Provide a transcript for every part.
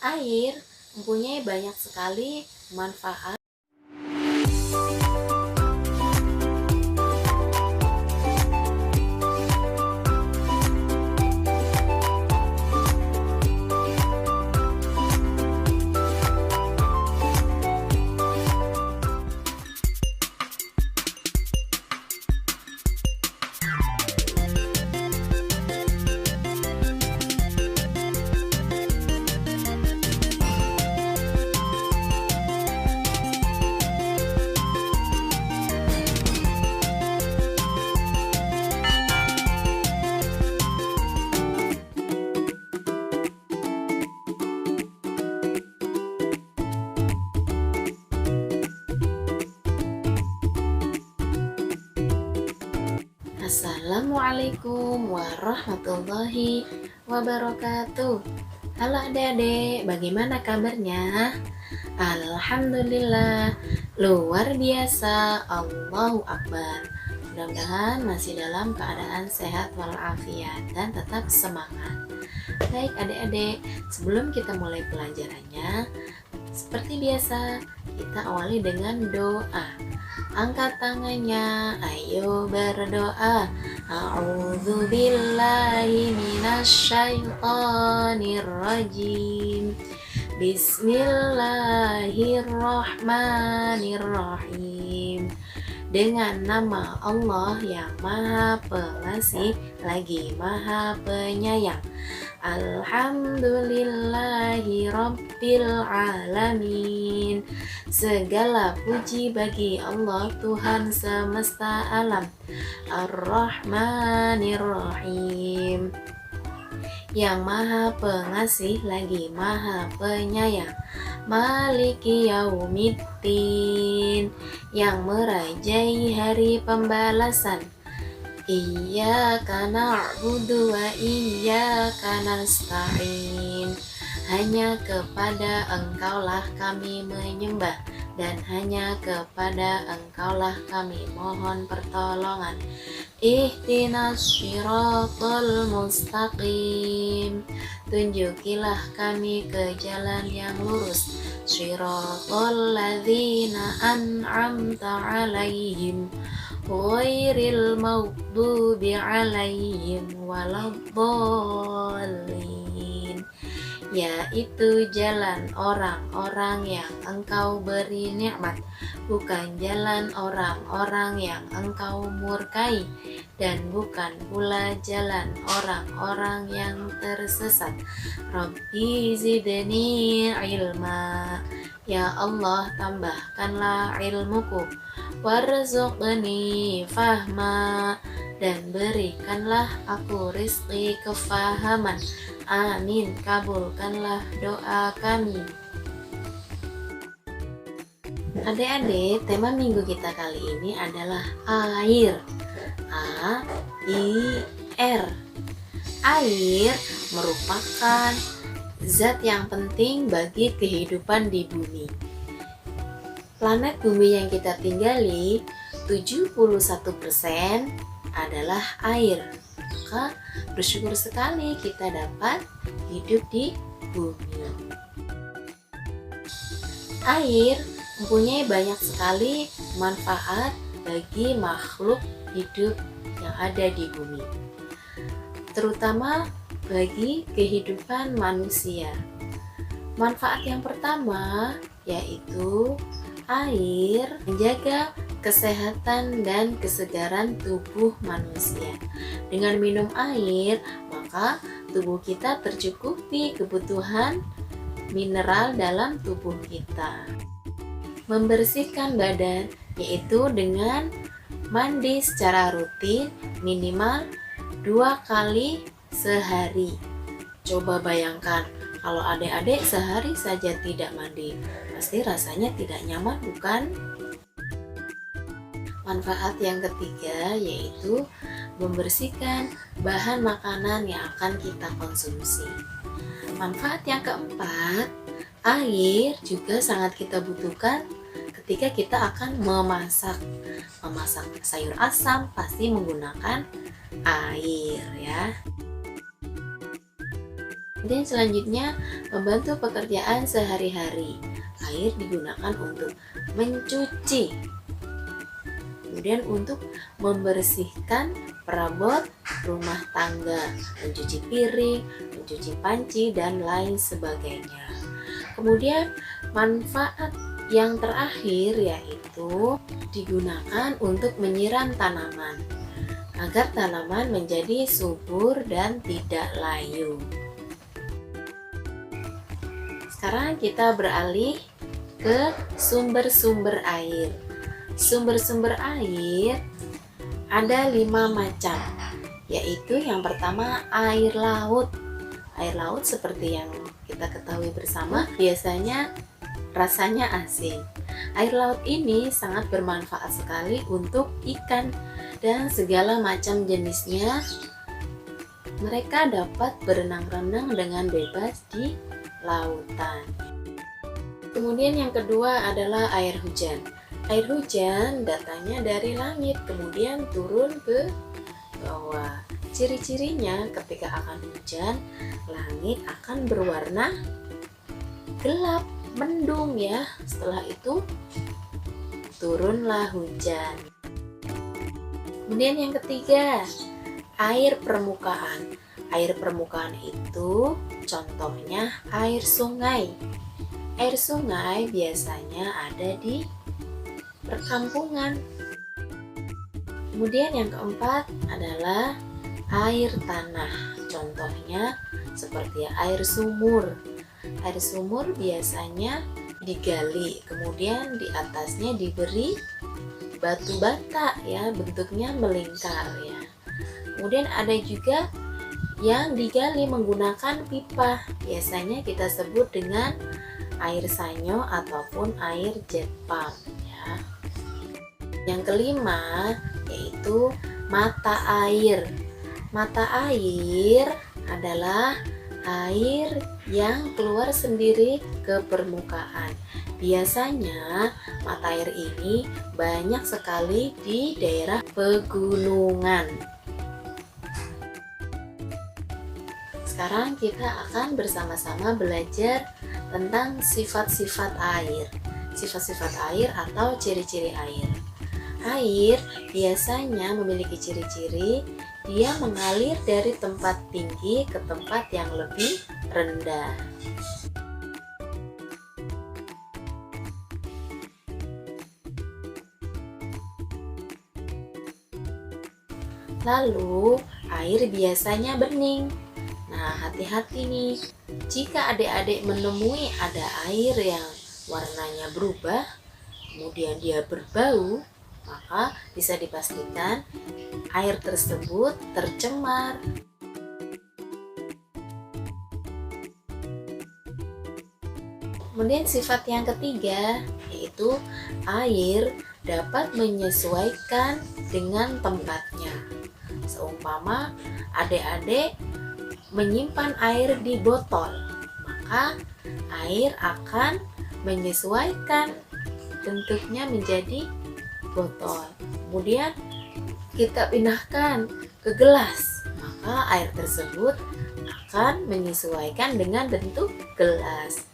Air mempunyai banyak sekali manfaat. Assalamualaikum warahmatullahi wabarakatuh. Halo adik-adik, bagaimana kabarnya? Alhamdulillah, luar biasa, Allahu Akbar. Mudah-mudahan masih dalam keadaan sehat walafiat dan tetap semangat. Baik adik-adik, sebelum kita mulai pelajarannya, seperti biasa, kita awali dengan doa. Angkat tangannya, ayo berdoa. A'udzu billahi minasyaitonir rajim. Bismillahirrahmanirrahim. Dengan nama Allah yang Maha Pengasih lagi Maha Penyayang. Alhamdulillahi Rabbil Alamin. Segala puji bagi Allah Tuhan semesta alam. Ar-Rahmanir-Rahim, yang Maha Pengasih lagi Maha Penyayang. Maliki Yaumiddin, yang merajai hari pembalasan. Iyyaka na'budu wa iyyaka nasta'in. Hanya kepada Engkaulah kami menyembah dan hanya kepada Engkaulah kami mohon pertolongan. Ihdinas syiratal mustaqim. Tunjukilah kami ke jalan yang lurus. Syiratal ladzina an'amta alaihim ghairil maghdubi alaihim waladdallin. Yaitu jalan orang-orang yang Engkau beri nikmat, bukan jalan orang-orang yang Engkau murkai, dan bukan pula jalan orang-orang yang tersesat. Rabbi zidni ilma. Ya Allah, tambahkanlah ilmuku. Warzuqni fahma. Dan berikanlah aku rizki kefahaman. Amin. Kabulkanlah doa kami. Adik-adik, tema minggu kita kali ini adalah air. A-I-R. Air merupakan zat yang penting bagi kehidupan di bumi. Planet bumi yang kita tinggali 71% adalah air. Maka bersyukur sekali kita dapat hidup di bumi. Air mempunyai banyak sekali manfaat bagi makhluk hidup yang ada di bumi, terutama bagi kehidupan manusia. Manfaat yang pertama yaitu air menjaga kesehatan dan kesegaran tubuh manusia. Dengan minum air, maka tubuh kita tercukupi kebutuhan mineral dalam tubuh kita. Membersihkan badan yaitu dengan mandi secara rutin minimal 2 kali sehari. Coba bayangkan kalau adik-adik sehari saja tidak mandi, pasti rasanya tidak nyaman, bukan? Manfaat yang ketiga yaitu membersihkan bahan makanan yang akan kita konsumsi. Manfaat yang keempat, air juga sangat kita butuhkan ketika kita akan memasak. Memasak sayur asam pasti menggunakan air ya. Kemudian selanjutnya membantu pekerjaan sehari-hari. Air digunakan untuk mencuci, kemudian untuk membersihkan perabot rumah tangga, mencuci piring, mencuci panci, dan lain sebagainya. Kemudian manfaat yang terakhir yaitu digunakan untuk menyiram tanaman agar tanaman menjadi subur dan tidak layu. Sekarang kita beralih ke sumber-sumber air. Sumber-sumber air ada 5 macam, yaitu yang pertama air laut. Air laut seperti yang kita ketahui bersama biasanya rasanya asin. Air laut ini sangat bermanfaat sekali untuk ikan dan segala macam jenisnya. Mereka dapat berenang-renang dengan bebas di lautan. Kemudian yang kedua adalah air hujan. Air hujan datangnya dari langit kemudian turun ke bawah. Ciri-cirinya ketika akan hujan, langit akan berwarna gelap, mendung ya. Setelah itu turunlah hujan. Kemudian yang ketiga, air permukaan. Air permukaan itu contohnya air sungai. Air sungai biasanya ada di perkampungan. Kemudian yang keempat adalah air tanah. Contohnya seperti air sumur. Air sumur biasanya digali, kemudian di atasnya diberi batu bata ya, bentuknya melingkar ya. Kemudian ada juga yang digali menggunakan pipa. Biasanya kita sebut dengan air sanyo ataupun air jet pump ya. Yang kelima yaitu mata air. Mata air adalah air yang keluar sendiri ke permukaan. Biasanya mata air ini banyak sekali di daerah pegunungan. Sekarang kita akan bersama-sama belajar tentang sifat-sifat air. Sifat-sifat air atau ciri-ciri air. Air biasanya memiliki ciri-ciri dia mengalir dari tempat tinggi ke tempat yang lebih rendah. Lalu, air biasanya bening. Nah, hati-hati nih. Jika adik-adik menemui ada air yang warnanya berubah, kemudian dia berbau, maka bisa dipastikan air tersebut tercemar. Kemudian sifat yang ketiga yaitu air dapat menyesuaikan dengan tempatnya. Seumpama adik-adik menyimpan air di botol, maka air akan menyesuaikan bentuknya menjadi botol. Kemudian kita pindahkan ke gelas, maka air tersebut akan menyesuaikan dengan bentuk gelas.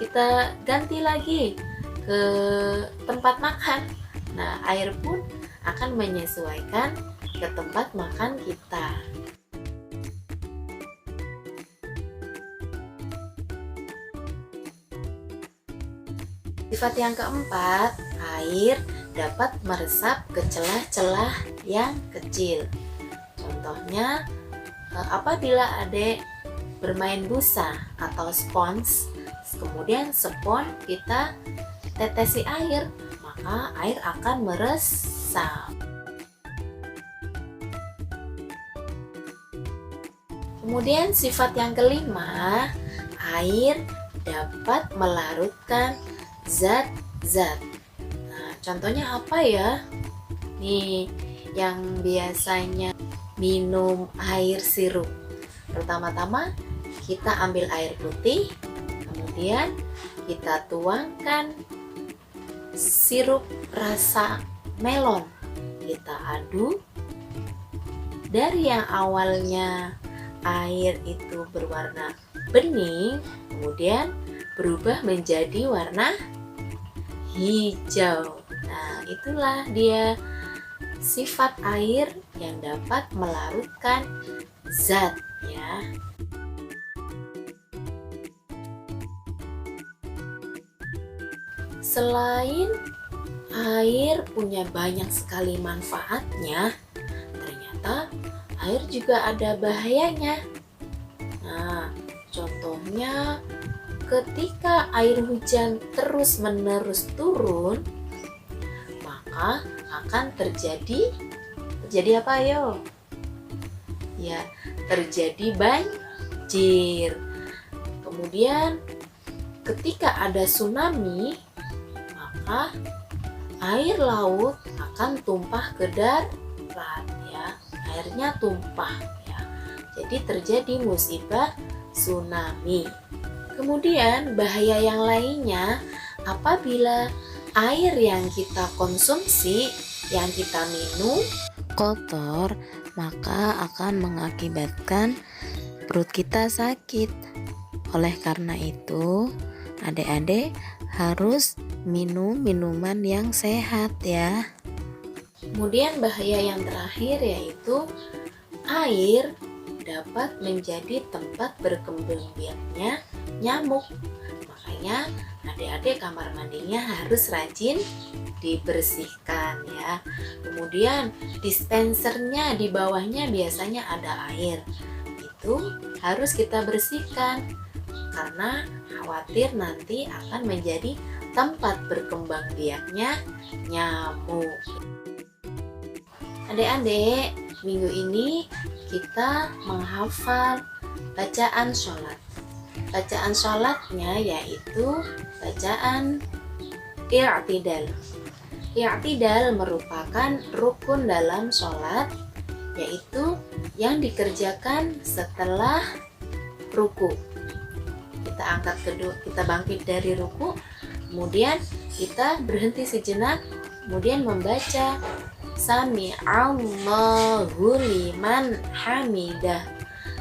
Kita ganti lagi ke tempat makan, nah air pun akan menyesuaikan ke tempat makan kita. Sifat yang keempat, air dapat meresap ke celah-celah yang kecil. Contohnya, apabila adik bermain busa atau spons, kemudian spons kita tetesi air, maka air akan meresap. Kemudian sifat yang kelima, air dapat melarutkan zat-zat. Nah, contohnya apa ya? Nih, yang biasanya minum air sirup. Pertama-tama kita ambil air putih, kemudian kita tuangkan sirup rasa melon. Kita aduk. Dari yang awalnya air itu berwarna bening, kemudian berubah menjadi warna hijau. Nah, itulah dia sifat air yang dapat melarutkan zat ya. Selain air punya banyak sekali manfaatnya, ternyata air juga ada bahayanya. Nah, contohnya ketika air hujan terus-menerus turun, maka akan terjadi apa yo? Ya, terjadi banjir. Kemudian ketika ada tsunami, maka air laut akan tumpah ke darat ya. Airnya tumpah ya. Jadi terjadi musibah tsunami. Kemudian bahaya yang lainnya, apabila air yang kita konsumsi, yang kita minum kotor, maka akan mengakibatkan perut kita sakit. Oleh karena itu, adik-adik harus minum minuman yang sehat ya. Kemudian bahaya yang terakhir yaitu air dapat menjadi tempat berkembang biaknya nyamuk. Makanya adik-adik kamar mandinya harus rajin dibersihkan ya. Kemudian dispensernya di bawahnya biasanya ada air. Itu harus kita bersihkan karena khawatir nanti akan menjadi tempat berkembang biaknya nyamuk. Adik-adik, minggu ini kita menghafal bacaan sholat. Bacaan sholatnya yaitu bacaan i'tidal. I'tidal merupakan rukun dalam sholat, yaitu yang dikerjakan setelah ruku. Kita angkat kedua, kita bangkit dari ruku, kemudian kita berhenti sejenak, kemudian membaca Sami'allahu liman hamidah,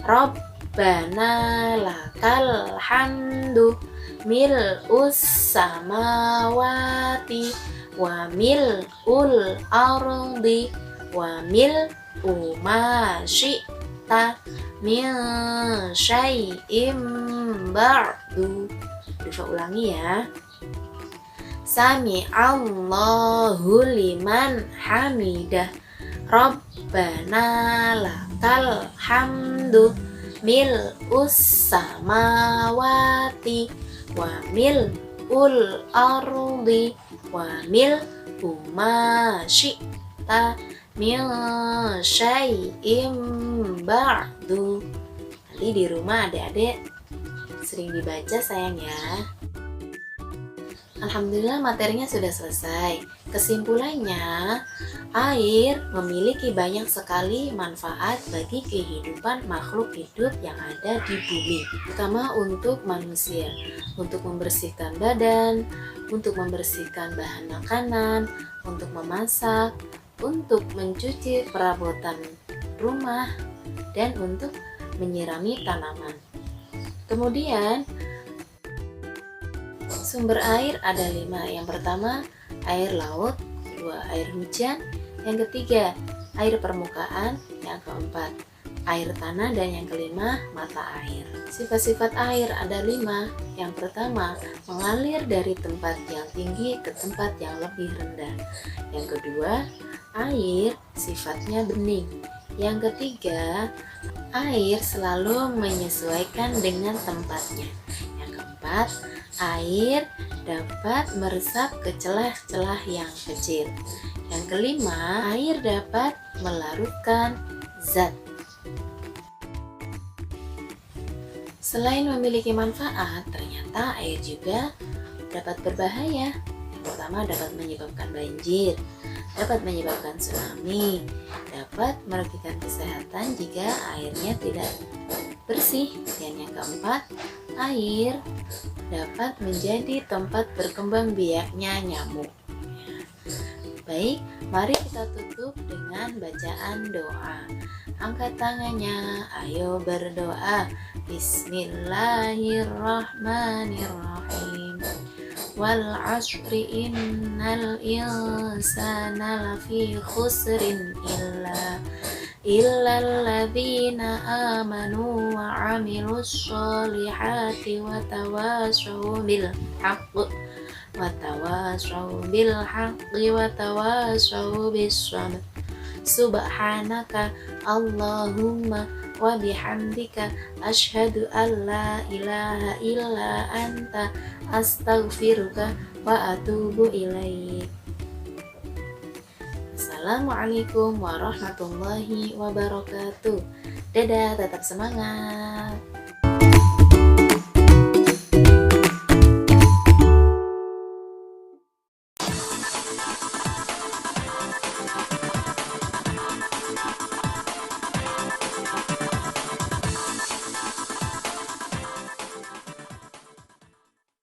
Rabbana lakal hamdu, mil'us samawati wa mil'ul ardi wa mil'u ma syi'ta min syai'im ba'du. Bisa ulangi ya. Sami'allahu liman hamidah, Rabbana lakal hamdu, mil'us samawati wa mil'ul ardi wa mil'u ma syi'ta min syai'im ba'du. Nanti di rumah adik-adik sering dibaca sayang ya. Alhamdulillah materinya sudah selesai. Kesimpulannya, air memiliki banyak sekali manfaat bagi kehidupan makhluk hidup yang ada di bumi, terutama untuk manusia, untuk membersihkan badan, untuk membersihkan bahan makanan, untuk memasak, untuk mencuci perabotan rumah, dan untuk menyirami tanaman. Kemudian sumber air ada 5. Yang pertama air laut, kedua air hujan, yang ketiga air permukaan, yang keempat air tanah, dan yang kelima mata air. Sifat-sifat air ada 5. Yang pertama mengalir dari tempat yang tinggi ke tempat yang lebih rendah. Yang kedua air sifatnya bening. Yang ketiga air selalu menyesuaikan dengan tempatnya. Yang keempat air dapat meresap ke celah-celah yang kecil. Yang kelima, air dapat melarutkan zat. Selain memiliki manfaat, ternyata air juga dapat berbahaya. Yang pertama dapat menyebabkan banjir, dapat menyebabkan tsunami, dapat merugikan kesehatan jika airnya tidak bersih. Dan yang keempat, air dapat menjadi tempat berkembang biaknya nyamuk. Baik, mari kita tutup dengan bacaan doa. angkat tangannya, ayo berdoa. Bismillahirrahmanirrahim. Wal asri innal insana lafi khusrin illalladzina amanu wa amilus solihati wa tawasau bil haqq wa tawasau bis sabr. Subhanaka Allahumma wa bihamdika asyhadu an la ilaha illa anta astaghfiruka wa atubu ilaik. Assalamualaikum warahmatullahi wabarakatuh. Dadah, tetap semangat.